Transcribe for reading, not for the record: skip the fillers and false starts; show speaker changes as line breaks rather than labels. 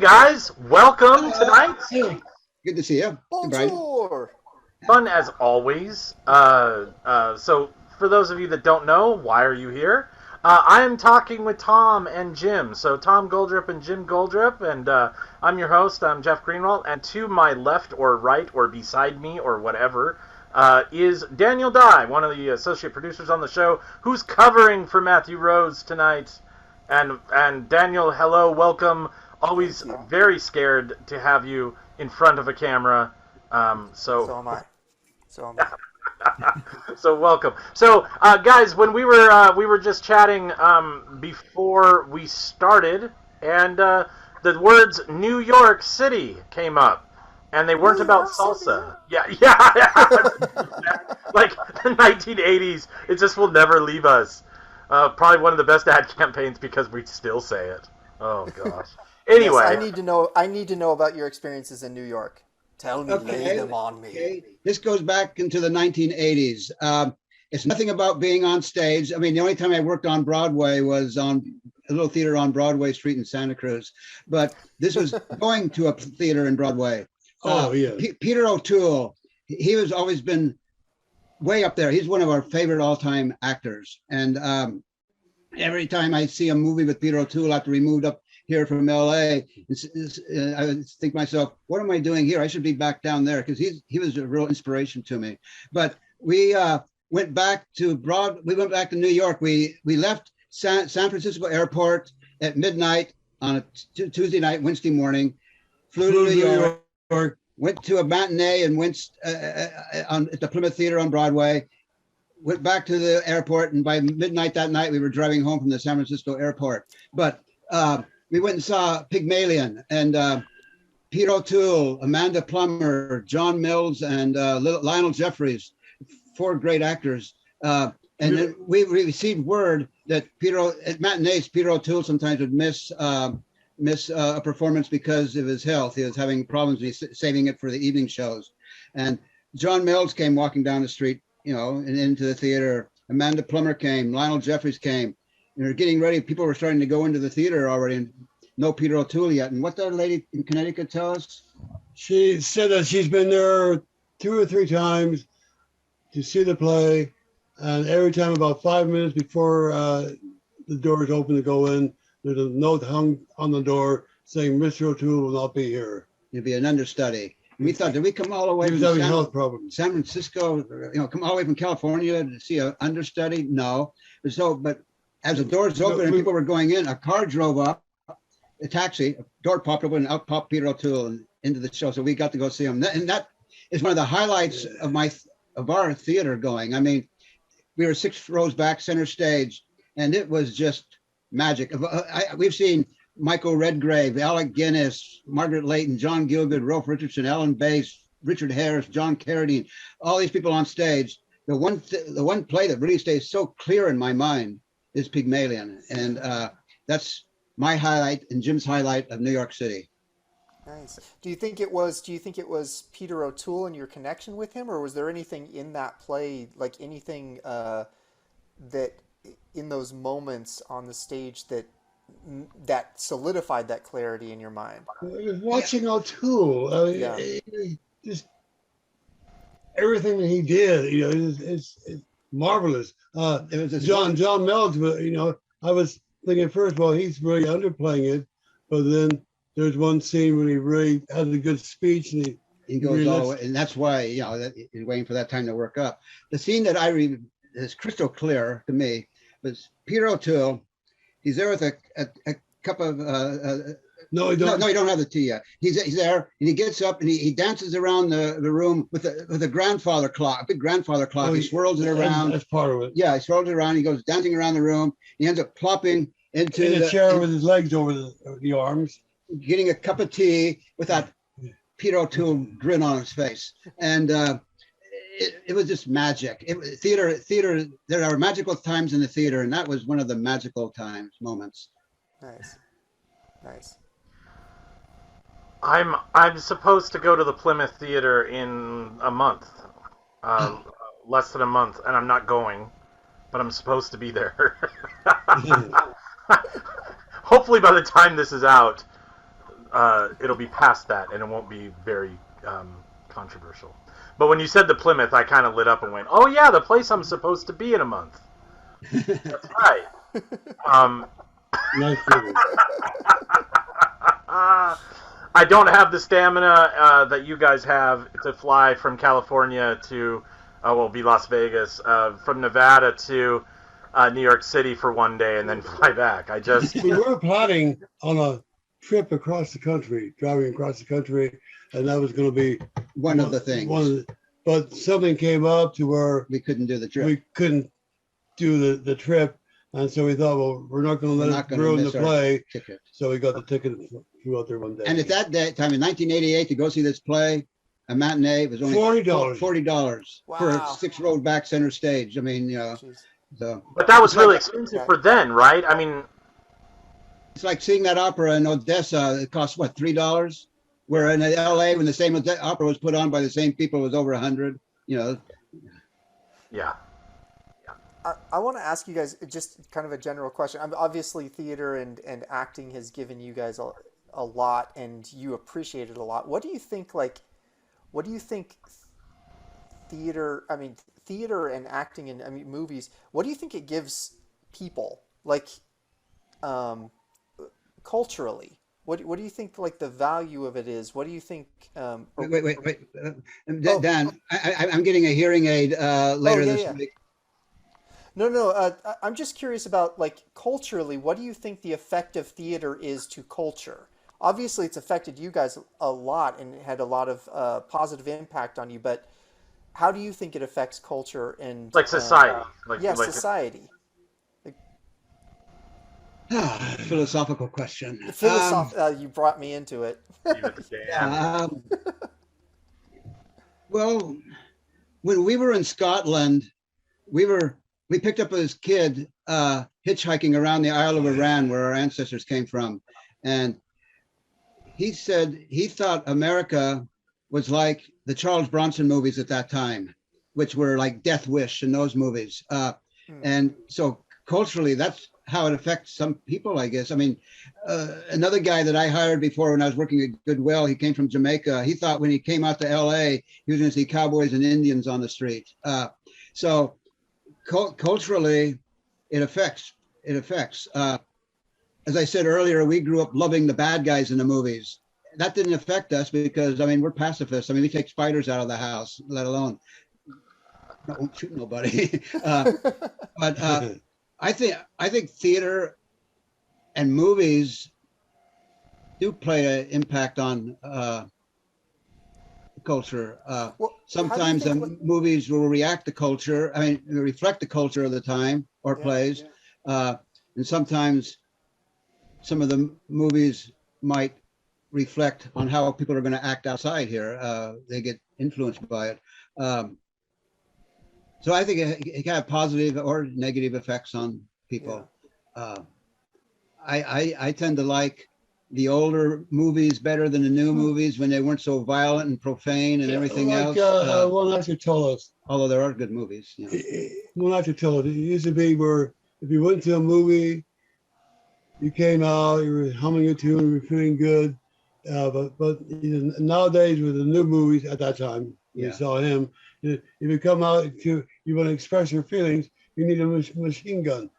guys, welcome tonight.
Hey, good to see you. Hey, Brian.
Bonjour.
Fun as always. So, for those of you that don't know, why are you here? I am talking with Tom and Jim. So, Tom Goldrip and Jim Goldrip, and I'm your host. I'm Jeff Greenwald, and to my left or right or beside me or whatever is Daniel Dye, one of the associate producers on the show, who's covering for Matthew Rose tonight. And Daniel, hello, welcome. Always very scared to have you in front of a camera.
So am I. So am I.
So welcome. So guys, when we were just chatting before we started, and the words New York City came up, and they weren't about salsa. Yeah. Like the 1980s, it just will never leave us. Probably one of the best ad campaigns because we still say it. Oh gosh. Anyway,
Yes, I need to know about your experiences in New York. Tell me, lay them on me.
Okay. This goes back into the 1980s. It's nothing about being on stage. I mean, the only time I worked on Broadway was on a little theater on Broadway Street in Santa Cruz. But this was going to a theater in Broadway. Peter O'Toole, he has always been way up there. He's one of our favorite all-time actors. And every time I see a movie with Peter O'Toole after he moved up here from LA, I think to myself, what am I doing here? I should be back down there, because he was a real inspiration to me. But we went back to New York. We left San Francisco Airport at midnight on a Tuesday night, Wednesday morning, flew to New York, went to a matinee and went at the Plymouth Theater on Broadway, went back to the airport, and by midnight that night we were driving home from the San Francisco airport. But we went and saw Pygmalion, and Pete O'Toole, Amanda Plummer, John Mills, and Lionel Jeffries, four great actors. And then we received word that at matinees, Peter O'Toole sometimes would miss a performance because of his health. He was having problems. He's saving it for the evening shows. And John Mills came walking down the street, and into the theater. Amanda Plummer came. Lionel Jeffries came. And we were getting ready. People were starting to go into the theater already and no Peter O'Toole yet. And what did that lady in Connecticut tell us?
She said that she's been there 2 or 3 times to see the play. And every time, about 5 minutes before the doors open to go in, there's a note hung on the door saying Mr. O'Toole will not be here.
It'd be an understudy. And we thought, did we come all the way
He was
from
having health problems.
San Francisco, come all the way from California to see an understudy? No. But as the doors opened and people were going in, a car drove up, a taxi, a door popped open, and out popped Peter O'Toole and into the show. So we got to go see him. And that is one of the highlights of our theater going. I mean, we were 6 rows back, center stage, and it was just magic. We've seen Michael Redgrave, Alec Guinness, Margaret Leighton, John Gielgud, Rolf Richardson, Ellen Bass, Richard Harris, John Carradine, all these people on stage. The one play that really stays so clear in my mind is Pygmalion, and that's my highlight and Jim's highlight of New York City.
Nice. Do you think it was Peter O'Toole and your connection with him, or was there anything in that play, like anything that in those moments on the stage that solidified that clarity in your mind?
Watching O'Toole, just everything that he did, it's marvelous.
It was
John Mills, but I was thinking first, well, he's really underplaying it, but then there's one scene when he really has a good speech, and
he goes all the way, and that's why he's waiting for that time to work up. The scene that I read is crystal clear to me was Peter O'Toole. He's there with a cup of
No, he don't.
No, you don't have the tea yet. He's there, and he gets up and he dances around the room with a grandfather clock, a big grandfather clock. He swirls it around.
That's part of it.
Yeah, he swirls it around. He goes dancing around the room. He ends up plopping into
in a chair with his legs over the arms,
getting a cup of tea with that Peter O'Toole grin on his face, and it was just magic. Theater. There are magical times in the theater, and that was one of the magical moments.
Nice.
I'm supposed to go to the Plymouth Theater in a month, less than a month, and I'm not going, but I'm supposed to be there. Hopefully by the time this is out, it'll be past that, and it won't be very controversial. But when you said the Plymouth, I kind of lit up and went, "Oh yeah, the place I'm supposed to be in a month." That's right.
Nice movie.
I don't have the stamina that you guys have to fly from California to, be Las Vegas, from Nevada to New York City for one day and then fly back.
We were planning on a trip across the country, driving across the country, and that was going to be
One of the things.
But something came up to where
we couldn't do the trip.
we couldn't do the trip, and so we thought, well, we're not going to let it ruin the play.
Ticket.
So we got the ticket and flew out there one day.
And at that time in 1988, to go see this play, a matinee was only
$40.
$40 for a 6-row back center stage. I mean,
Jeez.
so.
But that was really expensive for then, right? I mean,
It's like seeing that opera in Odessa. It cost what, $3? Where in LA, when the same opera was put on by the same people, it was over 100. You know.
Yeah.
I want to ask you guys just kind of a general question. Obviously, theater and acting has given you guys a lot, and you appreciate it a lot. What do you think? What do you think? Theater and acting and movies. What do you think it gives people? Culturally. What do you think the value of it is? What do you think?
Wait. Dan, I'm getting a hearing aid later this week.
No. I'm just curious about culturally. What do you think the effect of theater is to culture? Obviously, it's affected you guys a lot and had a lot of positive impact on you. But how do you think it affects culture and
society?
Society.
Philosophical question.
You brought me into it.
Well, when we were in Scotland, we picked up this kid hitchhiking around the Isle of Arran, where our ancestors came from, and he said he thought America was like the Charles Bronson movies at that time, which were like Death Wish and those movies. And so culturally, that's how it affects some people, I guess. I mean, another guy that I hired before when I was working at Goodwill, he came from Jamaica. He thought when he came out to LA, he was going to see cowboys and Indians on the street. So culturally, it affects. As I said earlier, we grew up loving the bad guys in the movies. That didn't affect us because, we're pacifists. We take spiders out of the house, let alone don't shoot nobody. But I think theater and movies do play an impact on culture. Sometimes movies will react to culture. Reflect the culture of the time or plays. And sometimes some of the movies might reflect on how people are going to act outside here. They get influenced by it. So I think it can have positive or negative effects on people. I tend to like the older movies better than the new movies when they weren't so violent and profane and everything else.
One actor told us.
Although there are good movies.
One actor told us, it used to be where if you went to a movie, you came out, you were humming a tune, you were feeling good. But nowadays with the new movies at that time, you saw him, if you come out you want to express your feelings, you need a machine gun.